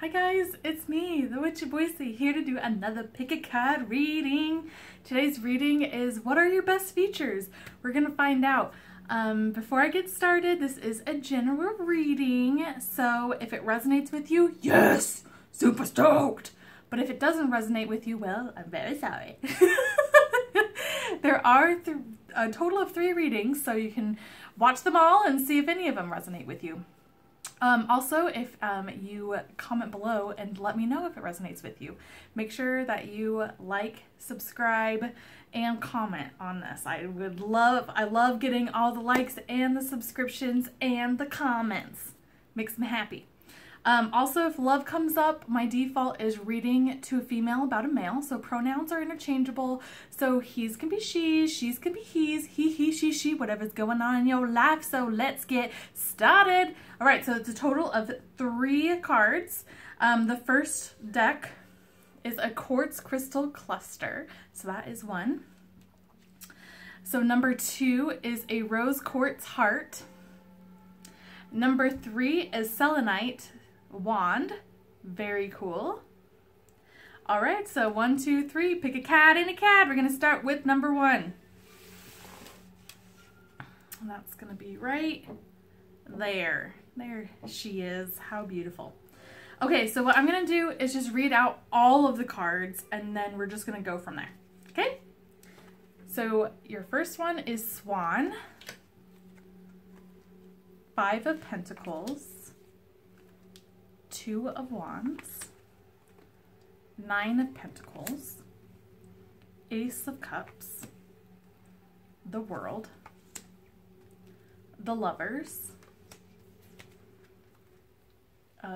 Hi guys, it's me, the Witch of Boise, here to do another pick a card reading. Today's reading is what are your best features? We're gonna find out. Before I get started, this is a general reading, so if it resonates with you, yes, super stoked. But if it doesn't resonate with you, well, I'm very sorry. There are a total of 3 readings, so you can watch them all and see if any of them resonate with you. Also, if you comment below and let me know if it resonates with you. Make sure that you like, subscribe, and comment on this. I love getting all the likes and the subscriptions and the comments. Makes me happy. Also, if love comes up, my default is reading to a female about a male, so pronouns are interchangeable. So he's can be she's can be he's, he, she, whatever's going on in your life. So let's get started. All right, so it's a total of 3 cards. The first deck is a quartz crystal cluster, so that is 1. So number 2 is a rose quartz heart. Number 3 is selenite wand. Very cool. All right, so 1, 2, 3, pick a cat in a cat. We're gonna start with number 1. And that's gonna be right there. There she is. How beautiful. Okay, so what I'm gonna do is just read out all of the cards and then we're just gonna go from there. Okay? So your first one is Swan, 5 of Pentacles, 2 of Wands, 9 of Pentacles, Ace of Cups, the World, the Lovers,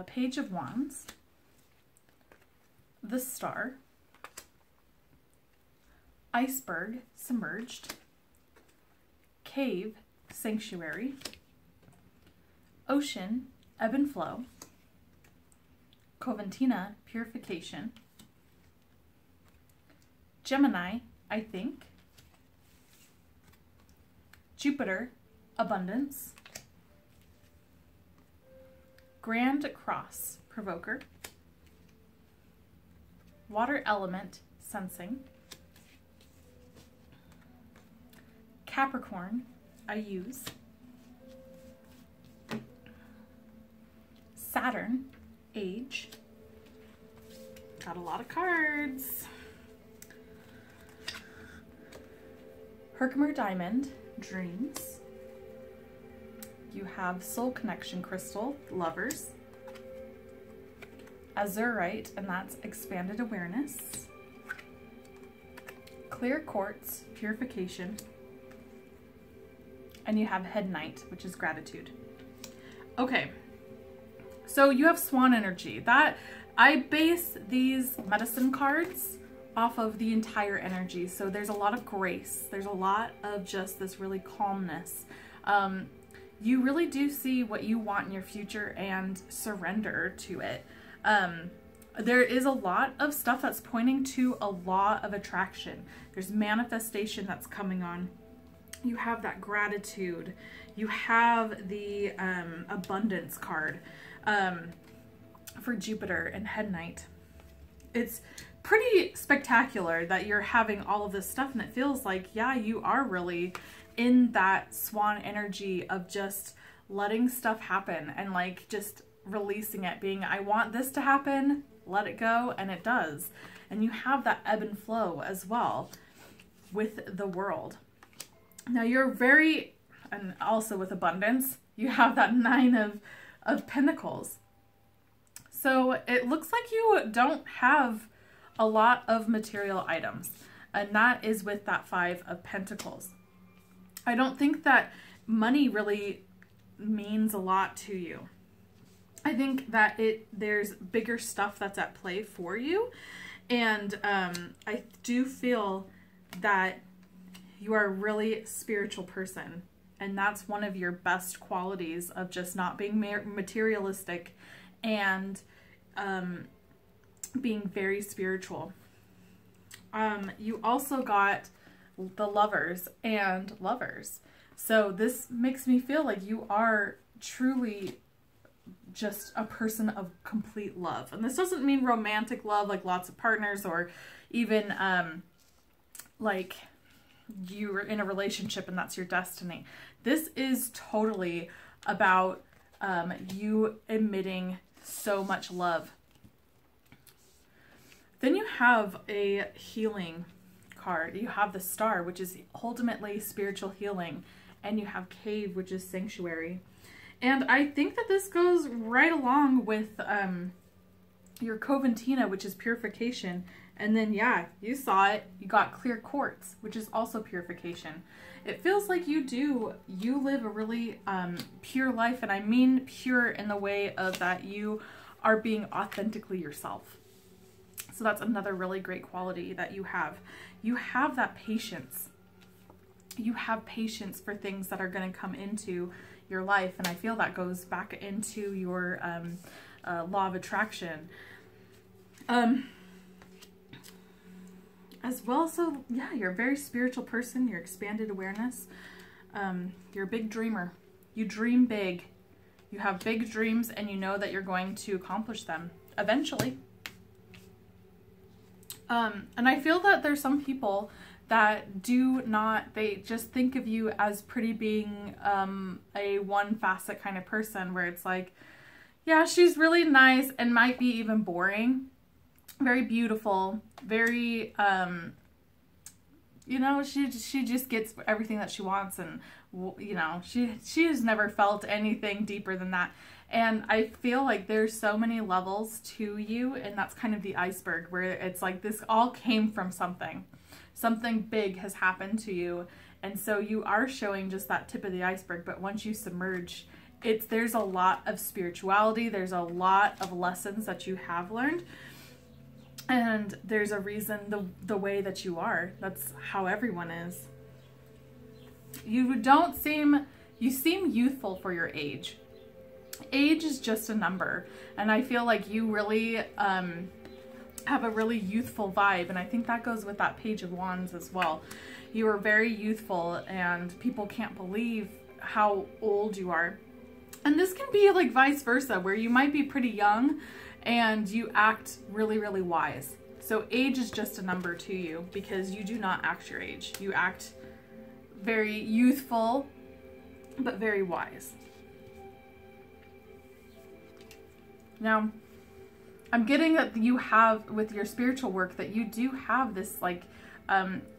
Page of Wands, the Star, Iceberg, Submerged, Cave, Sanctuary, Ocean, Ebb and Flow, Coventina, Purification, Gemini, I think, Jupiter, Abundance, Grand Cross, Provoker, Water Element, Sensing, Capricorn, I use, Saturn, Age. Got a lot of cards. Herkimer Diamond, Dreams. You have Soul Connection Crystal, Lovers. Azurite, and that's Expanded Awareness. Clear Quartz, Purification. And you have Headnight, which is Gratitude. Okay. So you have Swan energy. That I base these medicine cards off of the entire energy. So there's a lot of grace. There's a lot of just this really calmness. You really do see what you want in your future and surrender to it. There is a lot of stuff that's pointing to a law of attraction. There's manifestation that's coming on. You have that gratitude. You have the abundance card for Jupiter and Headnight. It's pretty spectacular that you're having all of this stuff and it feels like, yeah, you are really in that Swan energy of just letting stuff happen and like just releasing it, being, I want this to happen, let it go, and it does. And you have that ebb and flow as well with the World. Now you're very, and also with abundance, you have that 9 of Pentacles. So it looks like you don't have a lot of material items, and that is with that 5 of Pentacles. I don't think that money really means a lot to you. I think that there's bigger stuff that's at play for you, and I do feel that you are a really spiritual person, and that's one of your best qualities of just not being materialistic and being very spiritual. You also got the Lovers and Lovers. So this makes me feel like you are truly just a person of complete love. And this doesn't mean romantic love, like lots of partners, or even like you're in a relationship and that's your destiny. This is totally about you emitting so much love. Then you have a healing card. You have the Star, which is ultimately spiritual healing, and you have Cave, which is sanctuary. And I think that this goes right along with your Coventina, which is purification. And then, yeah, you saw it. You got clear quartz, which is also purification. It feels like you live a really pure life. And I mean pure in the way of that you are being authentically yourself. So that's another really great quality that you have. You have that patience. You have patience for things that are going to come into your life. And I feel that goes back into your law of attraction. As well, so yeah, you're a very spiritual person. You're expanded awareness. You're a big dreamer. You dream big. You have big dreams, and you know that you're going to accomplish them eventually. And I feel that there's some people that do not, they just think of you as pretty being a one facet kind of person, where it's like, yeah, she's really nice and might be even boring. Very beautiful, very, you know, she just gets everything that she wants, and, you know, she has never felt anything deeper than that. And I feel like there's so many levels to you, and that's kind of the iceberg, where it's like this all came from something. Something big has happened to you, and so you are showing just that tip of the iceberg. But once you submerge, there's a lot of spirituality, there's a lot of lessons that you have learned. And there's a reason the way that you are. That's how everyone is. You seem youthful for your age. Age is just a number. And I feel like you really have a really youthful vibe. And I think that goes with that Page of Wands as well. You are very youthful, and people can't believe how old you are. And this can be like vice versa, where you might be pretty young and you act really, really wise. So age is just a number to you, because you do not act your age. You act very youthful, but very wise. Now, I'm getting that you have, with your spiritual work, that you do have this like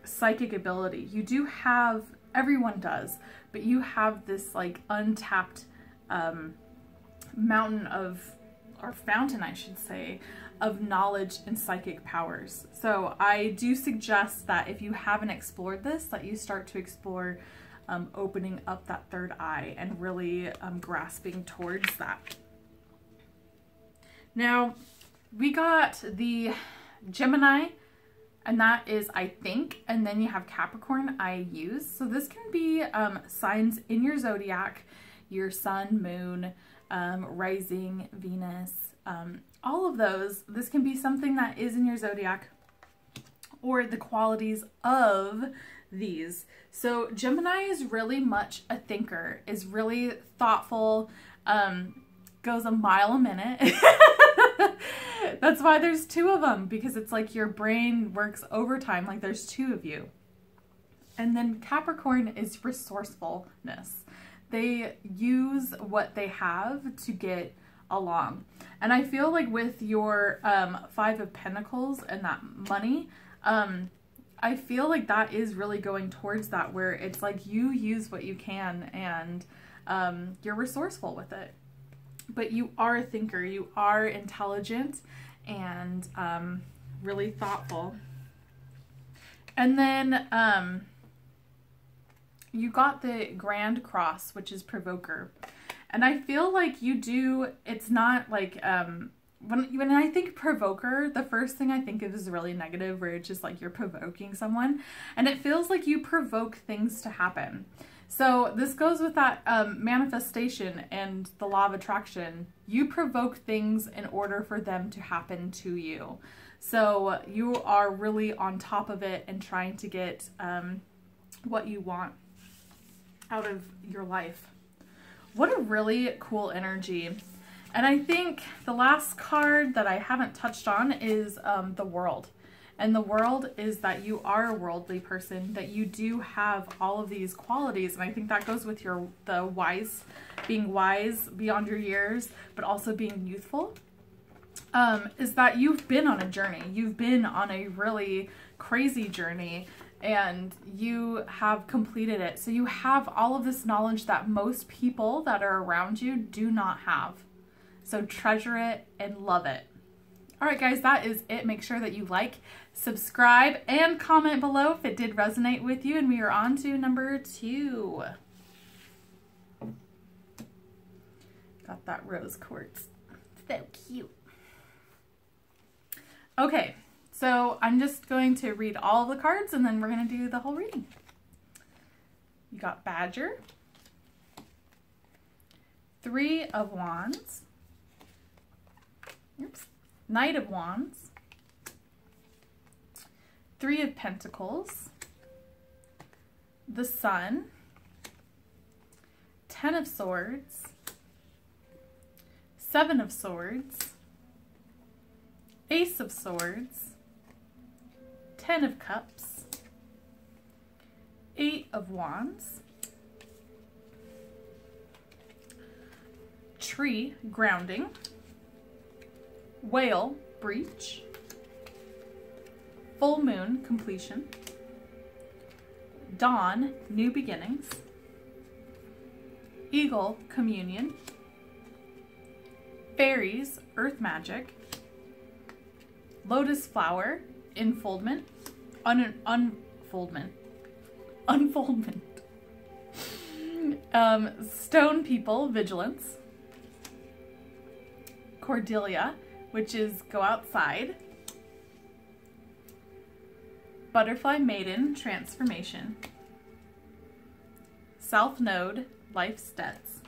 psychic ability. You do have, everyone does, but you have this like untapped mountain of, or fountain, I should say, of knowledge and psychic powers. So I do suggest that if you haven't explored this, that you start to explore opening up that third eye and really grasping towards that. Now, we got the Gemini, and that is I think, and then you have Capricorn, I use. So this can be signs in your zodiac, your sun, moon, rising, Venus, all of those. This can be something that is in your zodiac, or the qualities of these. So Gemini is really much a thinker, is really thoughtful, goes a mile a minute. That's why there's two of them, because it's like your brain works overtime, like there's two of you. And then Capricorn is resourcefulness. They use what they have to get along. And I feel like with your Five of Pentacles and that money, I feel like that is really going towards that, where it's like you use what you can, and you're resourceful with it. But you are a thinker, you are intelligent, and really thoughtful. And then you got the Grand Cross, which is provoker. And I feel like you do, it's not like, when I think provoker, the first thing I think of is really negative, where it's just like you're provoking someone. And it feels like you provoke things to happen. So this goes with that manifestation and the law of attraction. You provoke things in order for them to happen to you. So you are really on top of it and trying to get what you want out of your life. What a really cool energy. And I think the last card that I haven't touched on is the World. And the World is that you are a worldly person, that you do have all of these qualities. And I think that goes with the wise, being wise beyond your years, but also being youthful. Is that you've been on a journey. You've been on a really crazy journey and you have completed it. So you have all of this knowledge that most people that are around you do not have. So treasure it and love it. All right, guys, that is it. Make sure that you like, subscribe, and comment below if it did resonate with you. And we are on to number 2. Got that rose quartz. So cute. Okay, so I'm just going to read all the cards and then we're going to do the whole reading. You got Badger, 3 of Wands, oops, Knight of Wands, 3 of Pentacles, the Sun, 10 of Swords, 7 of Swords, Ace of Swords, 10 of Cups, 8 of Wands, Tree, grounding, Whale, breach, Full Moon, completion, Dawn, new beginnings, Eagle, communion, Fairies, earth magic, Lotus flower, unfoldment, unfoldment, Stone people, vigilance, Cordelia, which is go outside, Butterfly maiden, transformation, South node, life steps,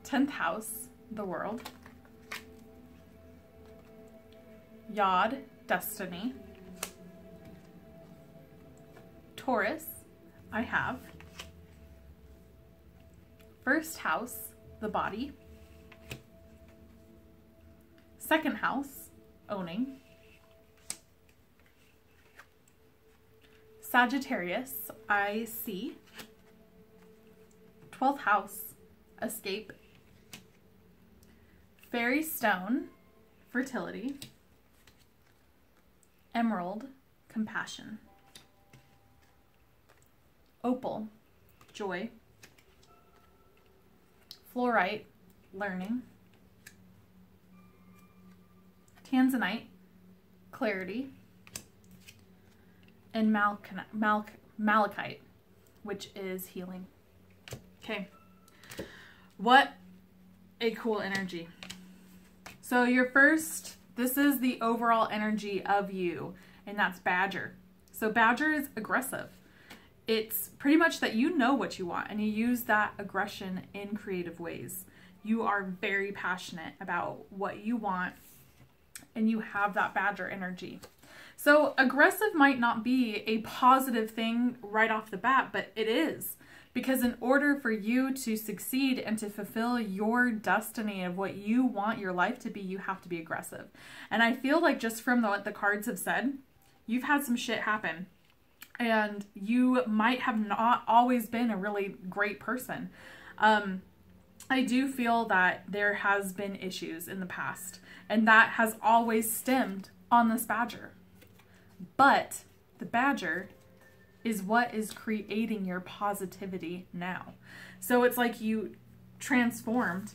10th house, the World, Yod, destiny, Taurus, I have, first house, the body, second house, owning, Sagittarius, I see, 12th house, escape, Fairy stone, fertility, Emerald, compassion, Opal, joy, Fluorite, learning, Tanzanite, clarity, and Malachite, which is healing. Okay, what a cool energy. So your first, this is the overall energy of you, and that's Badger. So Badger is aggressive. It's pretty much that you know what you want and you use that aggression in creative ways. You are very passionate about what you want and you have that Badger energy. So aggressive might not be a positive thing right off the bat, but it is. Because in order for you to succeed and to fulfill your destiny of what you want your life to be, you have to be aggressive. And I feel like just from what the cards have said, you've had some shit happen. And you might have not always been a really great person. I do feel that there has been issues in the past. And that has always stemmed on this Badger. But the Badger is what is creating your positivity now. So it's like you transformed,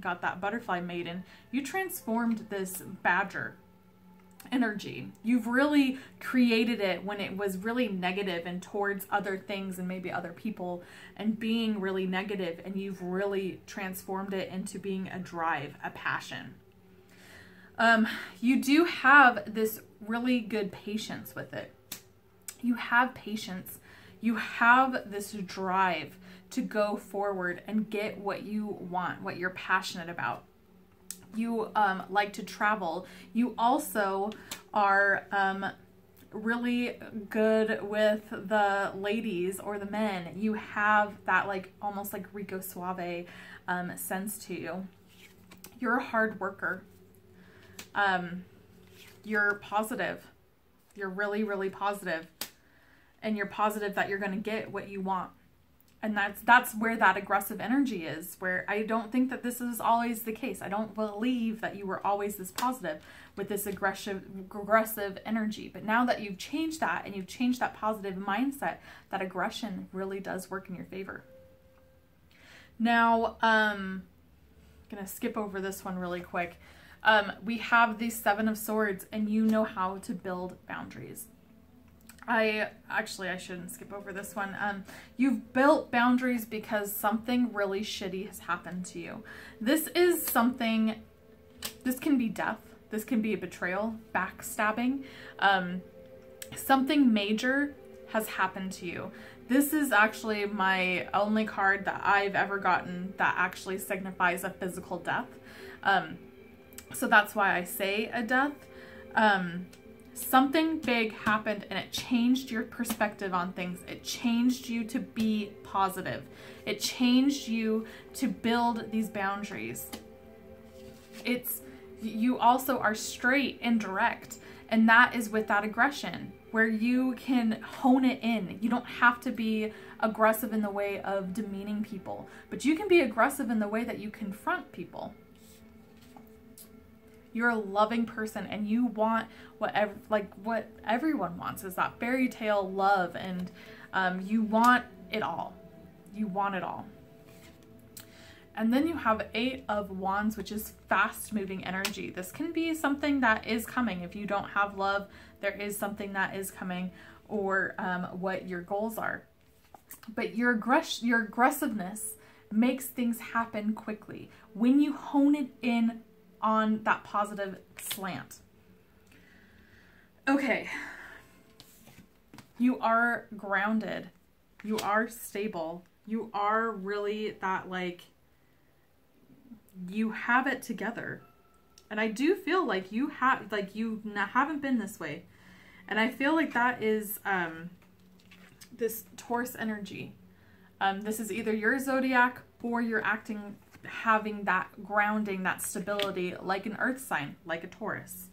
got that Butterfly maiden, you transformed this Badger energy. You've really created it when it was really negative and towards other things and maybe other people and being really negative, and you've really transformed it into being a drive, a passion. You do have this really good patience with it. You have patience. You have this drive to go forward and get what you want, what you're passionate about. You like to travel. You also are really good with the ladies or the men. You have that like almost like Rico Suave sense to you. You're a hard worker. You're positive. You're really, really positive. And you're positive that you're going to get what you want. And that's where that aggressive energy is, where I don't think that this is always the case. I don't believe that you were always this positive with this aggressive energy. But now that you've changed that and you've changed that positive mindset, that aggression really does work in your favor. Now, I'm going to skip over this one really quick. We have the Seven of Swords, and you know how to build boundaries. I shouldn't skip over this one. You've built boundaries because something really shitty has happened to you. This is something, this can be death. This can be a betrayal, backstabbing. Something major has happened to you. This is actually my only card that I've ever gotten that actually signifies a physical death. So that's why I say a death. Something big happened and it changed your perspective on things. It changed you to be positive. It changed you to build these boundaries. You also are straight and direct, and that is with that aggression, where you can hone it in. You don't have to be aggressive in the way of demeaning people, but you can be aggressive in the way that you confront people. You're a loving person, and you want what everyone wants is that fairy tale love, and you want it all. You want it all. And then you have Eight of Wands, which is fast moving energy. This can be something that is coming. If you don't have love, there is something that is coming, or what your goals are. But your aggressiveness makes things happen quickly when you hone it in on that positive slant. Okay. You are grounded. You are stable. You are really that, like, you have it together. And I do feel like you have, like, you haven't been this way. And I feel like that is this Taurus energy. This is either your zodiac or you're having that grounding, that stability, like an earth sign, like a Taurus.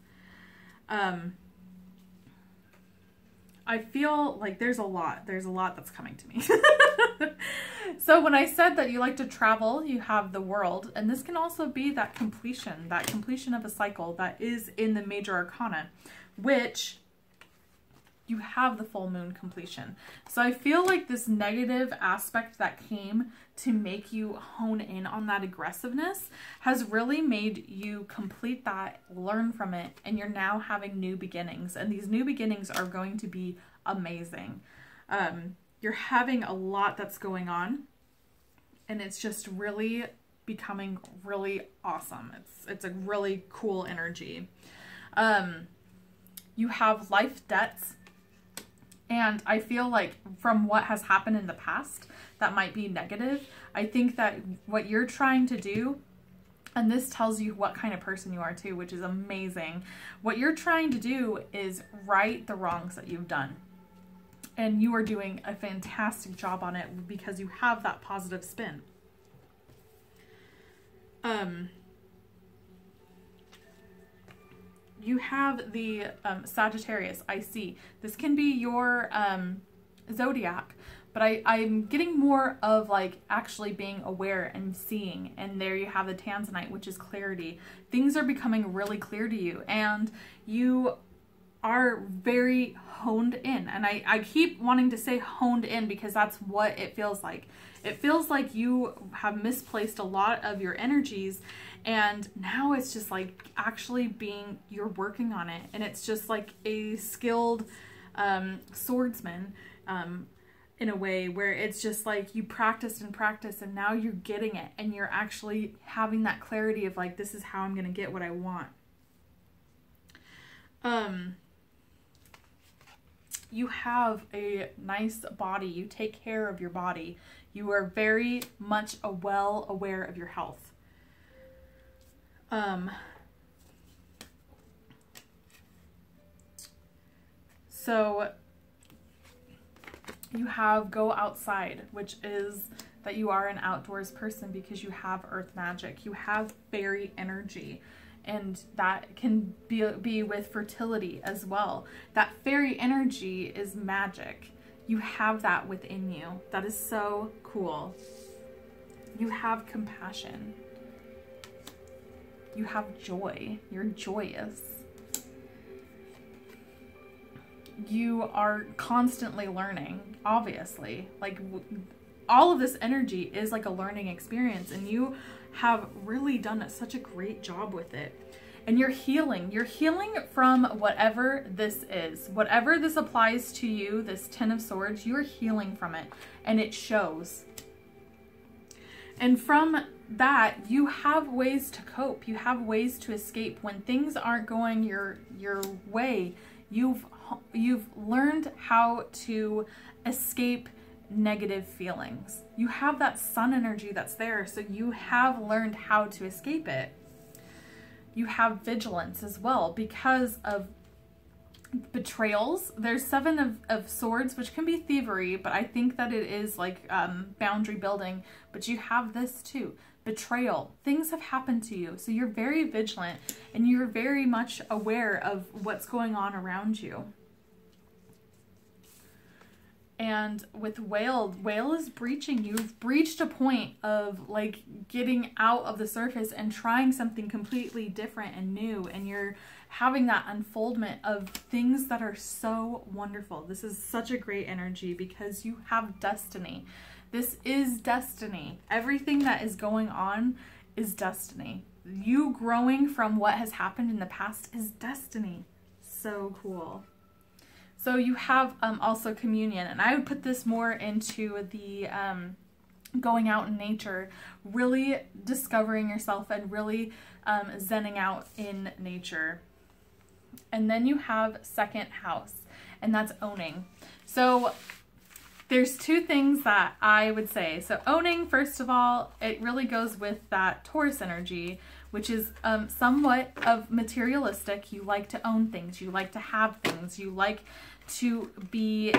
I feel like there's a lot that's coming to me. So when I said that you like to travel, you have the World, and this can also be that completion of a cycle that is in the major arcana, which you have the full moon completion. So I feel like this negative aspect that came to make you hone in on that aggressiveness has really made you complete that, learn from it, and you're now having new beginnings. And these new beginnings are going to be amazing. You're having a lot that's going on, and it's just really becoming really awesome. It's a really cool energy. You have life debts. And I feel like from what has happened in the past, that might be negative. I think that what you're trying to do, and this tells you what kind of person you are too, which is amazing. What you're trying to do is right the wrongs that you've done. And you are doing a fantastic job on it because you have that positive spin. You have the Sagittarius, I see. This can be your zodiac, but I'm getting more of like actually being aware and seeing. And there you have the Tanzanite, which is clarity. Things are becoming really clear to you, and you are very honed in. And I keep wanting to say honed in because that's what it feels like. It feels like you have misplaced a lot of your energies, and now it's just like actually you're working on it. And it's just like a skilled swordsman in a way, where it's just like you practiced and practiced, and now you're getting it, and you're actually having that clarity of like, this is how I'm going to get what I want. You have a nice body. You take care of your body. You are very much well aware of your health. So you have go outside, which is that you are an outdoors person because you have earth magic. You have fairy energy, and that can be with fertility as well. That fairy energy is magic. You have that within you. That is so cool. You have compassion. You have joy. You're joyous. You are constantly learning, obviously. Like, all of this energy is like a learning experience, and you have really done such a great job with it. And you're healing. You're healing from whatever this is. Whatever this applies to you, this Ten of Swords, you're healing from it, and it shows. And from that, you have ways to cope. You have ways to escape. When things aren't going your way, you've learned how to escape negative feelings. You have that sun energy that's there, so you have learned how to escape it. You have vigilance as well because of betrayals. There's Seven of Swords, which can be thievery, but I think that it is like boundary building. But you have this too, betrayal. Things have happened to you, so you're very vigilant and you're very much aware of what's going on around you. And with whale is breaching. You've breached a point of like getting out of the surface and trying something completely different and new, and you're having that unfoldment of things that are so wonderful. This is such a great energy because you have destiny. This is destiny. Everything that is going on is destiny. You growing from what has happened in the past is destiny. So cool. So you have also communion, and I would put this more into the going out in nature, really discovering yourself and really zenning out in nature. And then you have second house, and that's owning. So there's two things that I would say. So owning, first of all, it really goes with that Taurus energy, which is somewhat of materialistic. You like to own things. You like to have things. You like to be,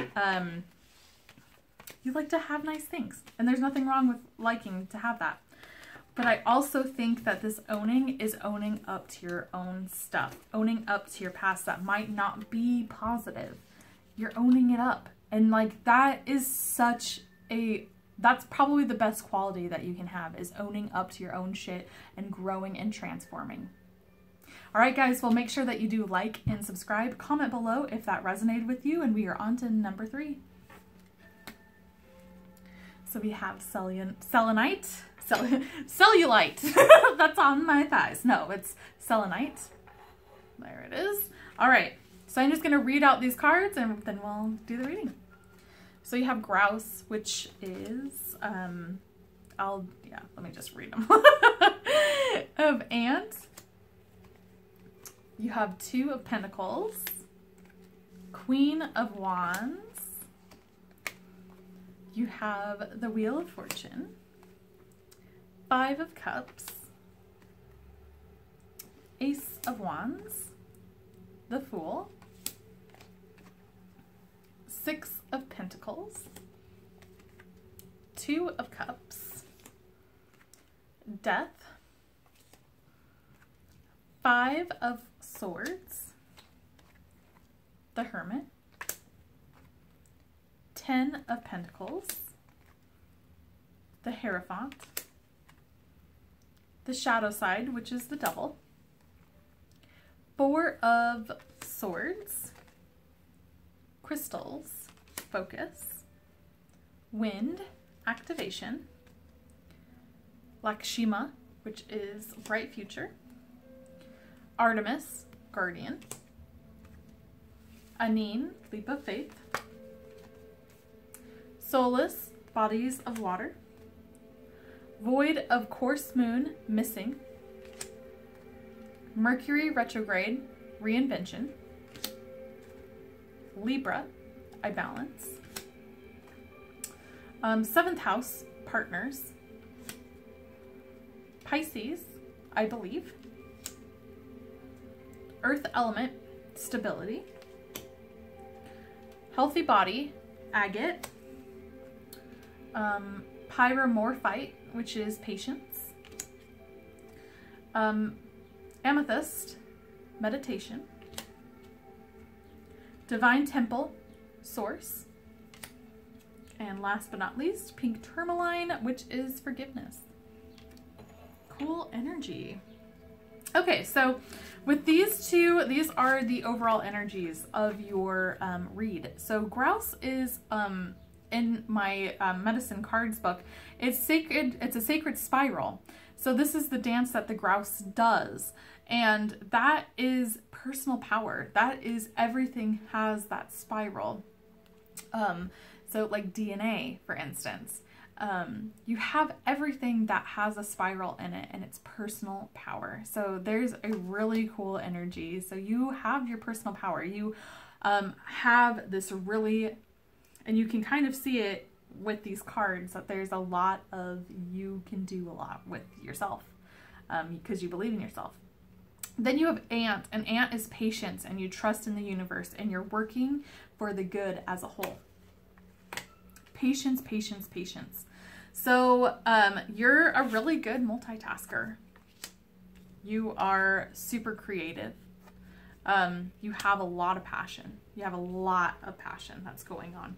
you like to have nice things. And there's nothing wrong with liking to have that. But I also think that this owning is owning up to your own stuff, owning up to your past that might not be positive. You're owning it up. And like, that is such a, that's probably the best quality that you can have, is owning up to your own shit and growing and transforming. All right, guys, well, make sure that you do like and subscribe. Comment below if that resonated with you, and we are on to number 3. So we have cellulite. That's on my thighs. No, it's selenite. There it is. All right, so I'm just going to read out these cards, and then we'll do the reading. So you have grouse, which is, let me just read them. Of ant. You have 2 of Pentacles, Queen of Wands. You have the Wheel of Fortune, 5 of Cups, Ace of Wands, the Fool, 6 of Pentacles, 2 of Cups, Death, 5 of Swords, the Hermit, 10 of Pentacles, the Hierophant, the Shadow Side, which is the Devil, 4 of Swords, Crystals, Focus, Wind, Activation, Lakshmi, which is Bright Future, Artemis, Guardian, Anine, Leap of Faith, Solus, Bodies of Water, Void of Course Moon, Missing, Mercury Retrograde, Reinvention, Libra, I Balance, 7th House, Partners, Pisces, I Believe, Earth Element, Stability, Healthy body, agate, pyromorphite, which is patience, amethyst, meditation, divine temple, source, and last but not least, pink tourmaline, which is forgiveness. Cool energy. Okay, so with these two, these are the overall energies of your read. So grouse is in my medicine cards book. It's sacred. It's a sacred spiral. So this is the dance that the grouse does, and that is personal power. That is everything has that spiral. So like DNA, for instance. You have everything that has a spiral in it, and it's personal power. So there's a really cool energy. So you have your personal power. You have this really, and you can kind of see it with these cards, that there's a lot of, you can do a lot with yourself because you believe in yourself. Then you have ant, and ant is patience, and you trust in the universe, and you're working for the good as a whole. Patience, patience, patience. So you're a really good multitasker. You are super creative. You have a lot of passion. You have a lot of passion that's going on.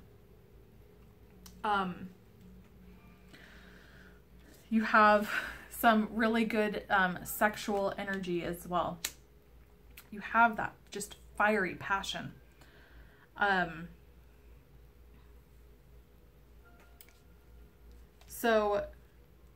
You have some really good sexual energy as well. You have that just fiery passion. So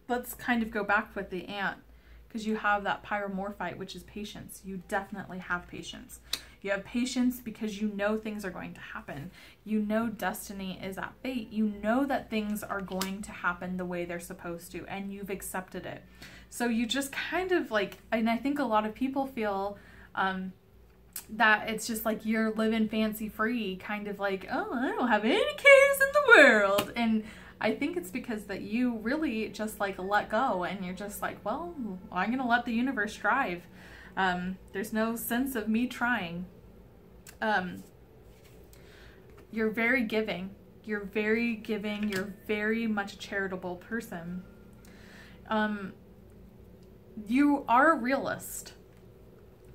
let's kind of go back with the ant, because you have that pyromorphite, which is patience. You definitely have patience. You have patience because you know things are going to happen. You know destiny is at fate. You know that things are going to happen the way they're supposed to, and you've accepted it. So you just kind of like, and I think a lot of people feel that it's just like you're living fancy free, kind of like, oh, I don't have any cares in the world. And I think it's because that you really just like let go, and you're just like, well, I'm going to let the universe drive. There's no sense of me trying. You're very giving. You're very giving. You're very much a charitable person. You are a realist.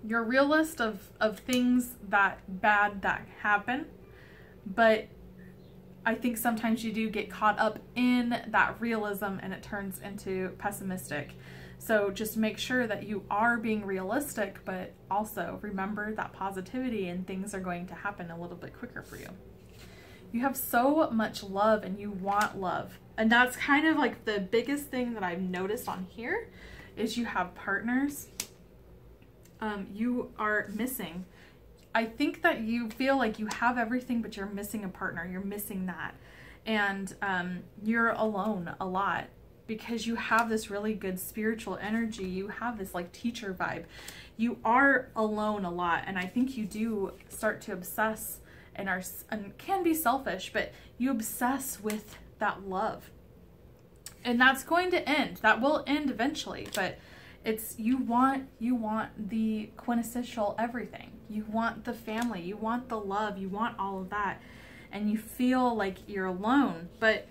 You're a realist of things that bad that happen, but I think sometimes you do get caught up in that realism, and it turns into pessimistic. So just make sure that you are being realistic, but also remember that positivity, and things are going to happen a little bit quicker for you. You have so much love, and you want love. And that's kind of like the biggest thing that I've noticed on here is you have partners. You are missing. I think that you feel like you have everything, but you're missing a partner. You're missing that. And you're alone a lot because you have this really good spiritual energy. You have this like teacher vibe. You are alone a lot. And I think you do start to obsess and can be selfish, but you obsess with that love. And that's going to end. That will end eventually, but it's you want the quintessential everything. You want the family, you want the love, you want all of that, and you feel like you're alone, but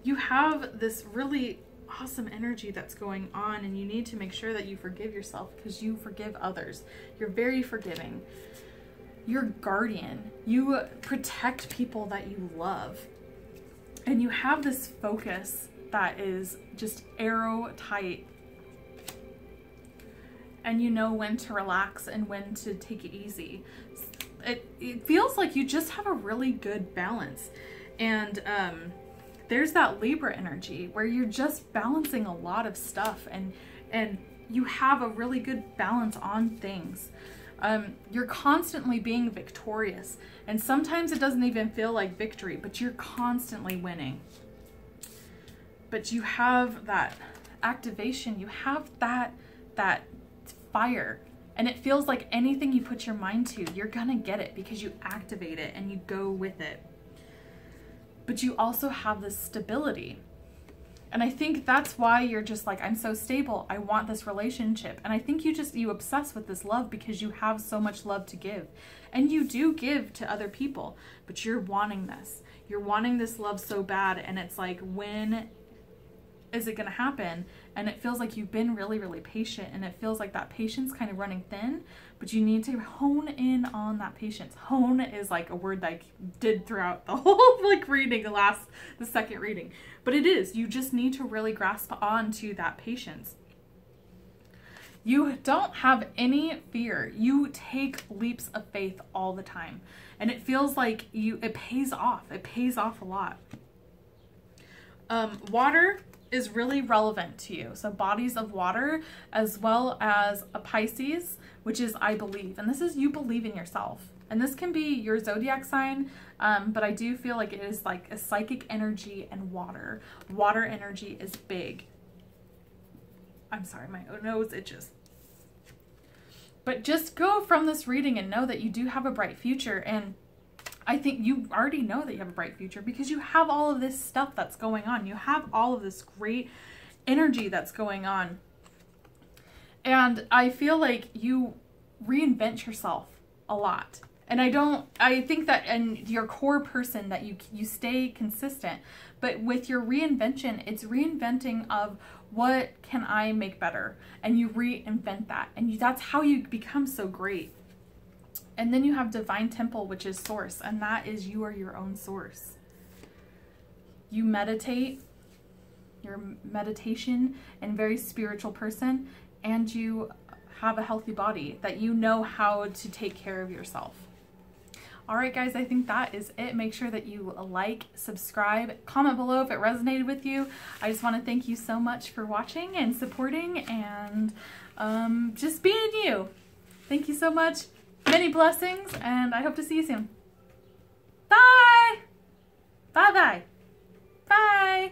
you have this really awesome energy that's going on, and you need to make sure that you forgive yourself because you forgive others. You're very forgiving. You're guardian. You protect people that you love, and you have this focus that is just arrow tight. And you know when to relax and when to take it easy. It feels like you just have a really good balance. And there's that Libra energy where you're just balancing a lot of stuff, and you have a really good balance on things. You're constantly being victorious, and sometimes it doesn't even feel like victory, but you're constantly winning. But you have that activation, you have that fire, and it feels like anything you put your mind to, you're gonna get it because you activate it and you go with it. But you also have this stability. And I think that's why you're just like, I'm so stable. I want this relationship. And I think you obsess with this love because you have so much love to give. And you do give to other people, but you're wanting this. You're wanting this love so bad. And it's like, when is it going to happen? And it feels like you've been really, really patient, and it feels like that patience kind of running thin, but you need to hone in on that patience. Hone is like a word that I did throughout the whole like reading, the second reading, but it is, you just need to really grasp on to that patience. You don't have any fear. You take leaps of faith all the time, and it feels like it pays off. It pays off a lot. Water is really relevant to you. So bodies of water, as well as a Pisces, which is I believe. And this is you believe in yourself. And this can be your zodiac sign, but I do feel like it is like a psychic energy and water. Water energy is big. I'm sorry, my nose itches. But just go from this reading and know that you do have a bright future. And I think you already know that you have a bright future because you have all of this stuff that's going on. You have all of this great energy that's going on. And I feel like you reinvent yourself a lot. And I think that in your core person that you stay consistent, but with your reinvention, it's reinventing of what can I make better? And you reinvent that. And that's how you become so great. And then you have Divine Temple, which is source, and that is you are your own source. You meditate, you're meditation and very spiritual person, and you have a healthy body that you know how to take care of yourself. All right, guys, I think that is it. Make sure that you like, subscribe, comment below if it resonated with you. I just want to thank you so much for watching and supporting and just being you. Thank you so much. Many blessings, and I hope to see you soon. Bye! Bye-bye. Bye!